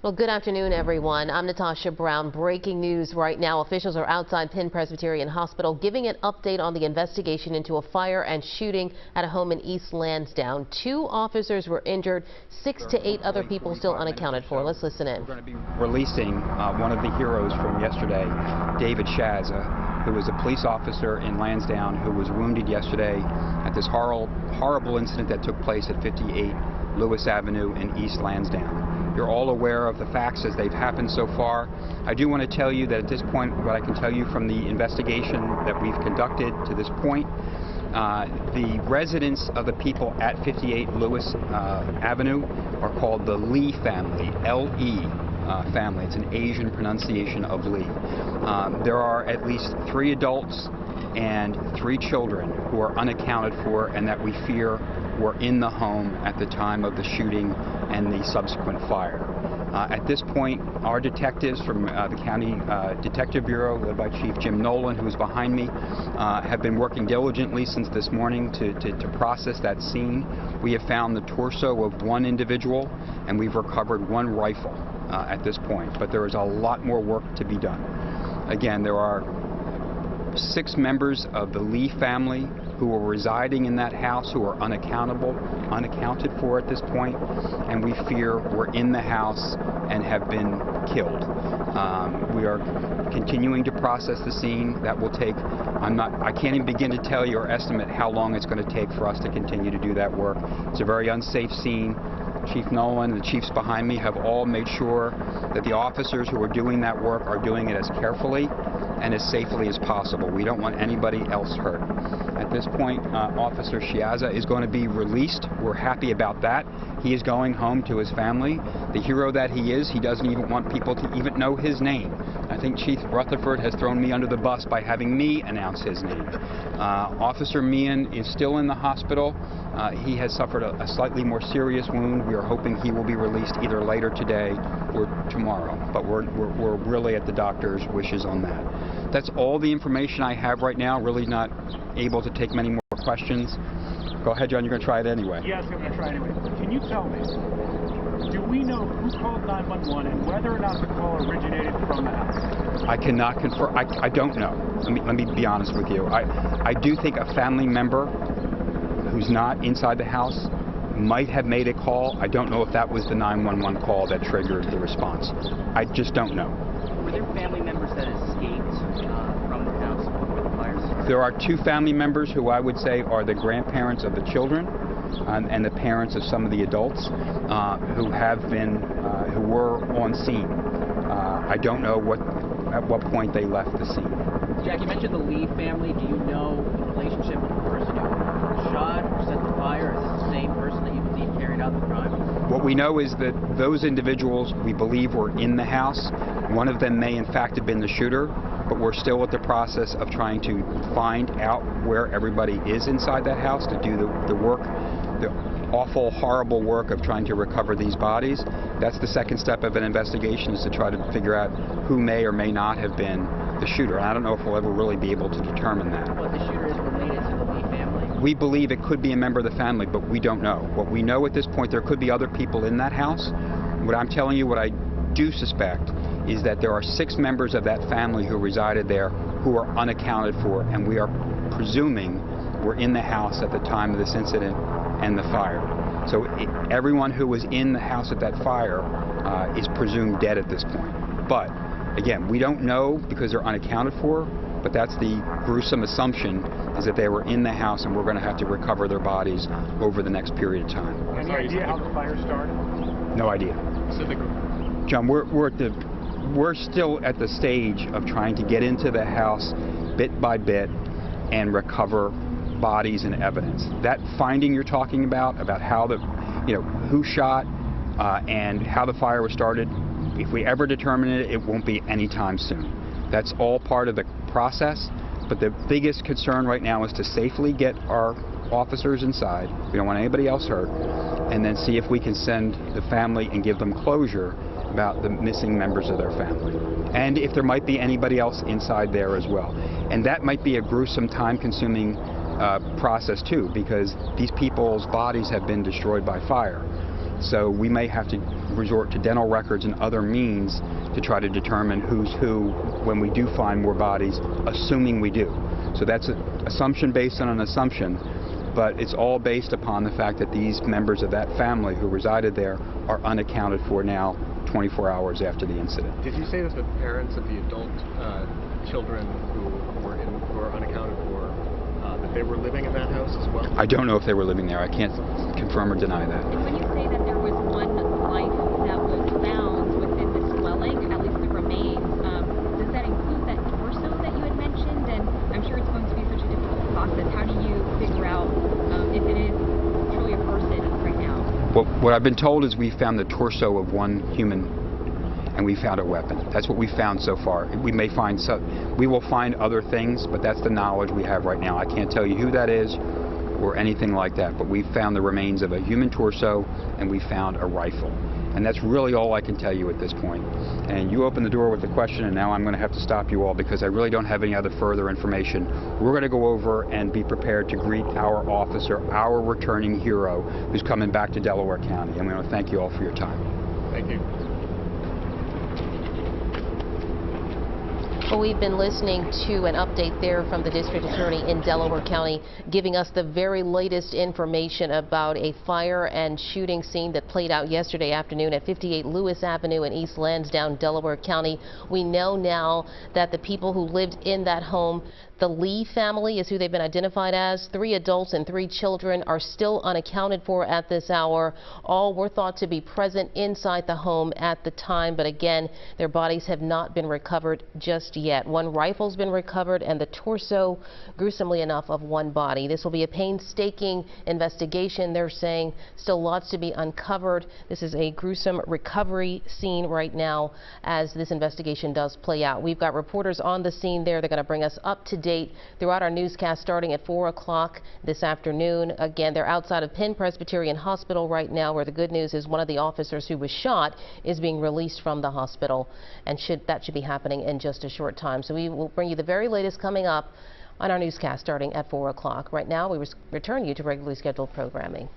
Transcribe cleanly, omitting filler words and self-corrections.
Well, good afternoon, everyone. I'm Natasha Brown. Breaking news right now. Officials are outside Penn Presbyterian Hospital giving an update on the investigation into a fire and shooting at a home in East Lansdowne. 2 officers were injured, 6 to 8 other people still unaccounted for. Let's listen in. We're going to be releasing one of the heroes from yesterday, David Shaza, who was a police officer in Lansdowne who was wounded yesterday at this horrible incident that took place at 58 Lewis Avenue in East Lansdowne. You're all aware of the facts as they've happened so far. I do want to tell you that at this point, what I can tell you from the investigation that we've conducted to this point, the residents of the people at 58 Lewis Avenue are called the Lee family, L-E family. It's an Asian pronunciation of Lee. There are at least 3 adults and 3 children who are unaccounted for and that we fear were in the home at the time of the shooting and the subsequent fire. At this point, our detectives from the County Detective Bureau, led by Chief Jim Nolan, who's behind me, have been working diligently since this morning to process that scene. We have found the torso of 1 individual, and we've recovered 1 rifle at this point, but there is a lot more work to be done. Again, there are 6 members of the Lee family who are residing in that house who are unaccounted for at this point, and we fear were in the house and have been killed. We are continuing to process the scene. That will take, I can't even begin to tell you or estimate how long it's going to take for us to continue to do that work. It's a very unsafe scene. Chief Nolan and the chiefs behind me have all made sure that the officers who are doing that work are doing it as carefully and as safely as possible. We don't want anybody else hurt. At this point, Officer Shaza is going to be released. We're happy about that. He is going home to his family. The hero that he is, he doesn't even want people to even know his name. I think Chief Rutherford has thrown me under the bus by having me announce his name. Officer Meehan is still in the hospital. He has suffered a slightly more serious wound. We are hoping he will be released either later today or tomorrow, but we're really at the doctor's wishes on that. That's all the information I have right now. Really not able to take many more questions. Go ahead, John, you're going to try it anyway. Yes, I'm going to try it anyway. Can you tell me, do we know who called 911 and whether or not the call originated from the house? I cannot confirm. I don't know. Let me be honest with you. I do think a family member who's not inside the house might have made a call. I don't know if that was the 911 call that triggered the response. I just don't know. Were there family members that escaped from the house before the fire started? There are 2 family members who I would say are the grandparents of the children and the parents of some of the adults who were on scene. I don't know at what point they left the scene. Jack, you mentioned the Lee family. Do you know the relationship with the person who shot or set the fire? Is this the same person that you believe carried out the crime? What we know is that those individuals we believe were in the house. One of them may in fact have been the shooter, but we're still at the process of trying to find out where everybody is inside that house to do the work, the awful, horrible work of trying to recover these bodies. That's the second step of an investigation, is to try to figure out who may or may not have been the shooter. And I don't know if we'll ever really be able to determine that. What, the shooter is related to the Lee family? We believe it could be a member of the family, but we don't know. What we know at this point, there could be other people in that house. What I'm telling you, what I do suspect, is that there are 6 members of that family who resided there who are unaccounted for, and we are presuming were in the house at the time of this incident and the fire. So everyone who was in the house at that fire is presumed dead at this point. But again, we don't know because they're unaccounted for, but that's the gruesome assumption, is that they were in the house, and we're going to have to recover their bodies over the next period of time. Any idea how the fire started? No idea. John, we're still at the stage of trying to get into the house bit by bit and recover bodies and evidence. That finding you're talking about how who shot and how the fire was started, if we ever determine it, it won't be anytime soon. That's all part of the process, but the biggest concern right now is to safely get our officers inside. We don't want anybody else hurt, and then see if we can send the family and give them closure about the missing members of their family, and if there might be anybody else inside there as well. And that might be a gruesome, time-consuming process too, because these people's bodies have been destroyed by fire. So we may have to resort to dental records and other means to try to determine who's who when we do find more bodies, assuming we do. So that's an assumption based on an assumption, but it's all based upon the fact that these members of that family who resided there are unaccounted for now 24 hours after the incident. Did you say that the parents of the adult children who were unaccounted for, that they were living in that house as well? I don't know if they were living there. I can't confirm or deny that. And when you say that there was one life that was found within this dwelling, at least the remains, does that include that torso that you had mentioned? And I'm sure it's going to be such a difficult process. How do you figure out if it is truly a person right now? Well, what I've been told is we found the torso of one human and we found a weapon. That's what we found so far. We will find other things, but that's the knowledge we have right now. I can't tell you who that is or anything like that, but we found the remains of a human torso and we found a rifle. And that's really all I can tell you at this point. And you opened the door with the question, and now I'm going to have to stop you all because I really don't have any other further information. We're going to go over and be prepared to greet our officer, our returning hero, who's coming back to Delaware County. And we want to thank you all for your time. Thank you. Well, we've been listening to an update there from the district attorney in Delaware County, giving us the very latest information about a fire and shooting scene that played out yesterday afternoon at 58 Lewis Avenue in East Lansdowne, Delaware County. We know now that the people who lived in that home, the Lee family is who they've been identified as. 3 adults and 3 children are still unaccounted for at this hour. All were thought to be present inside the home at the time, but again, their bodies have not been recovered just yet. One rifle's been recovered and the torso, gruesomely enough, of one body. This will be a painstaking investigation. They're saying still lots to be uncovered. This is a gruesome recovery scene right now as this investigation does play out. We've got reporters on the scene there. They're going to bring us up to date throughout our newscast starting at 4 o'clock this afternoon. Again, they're outside of Penn Presbyterian Hospital right now, where the good news is one of the officers who was shot is being released from the hospital, and that should be happening in just a short time. So we will bring you the very latest coming up on our newscast starting at 4 o'clock. Right now, we return you to regularly scheduled programming.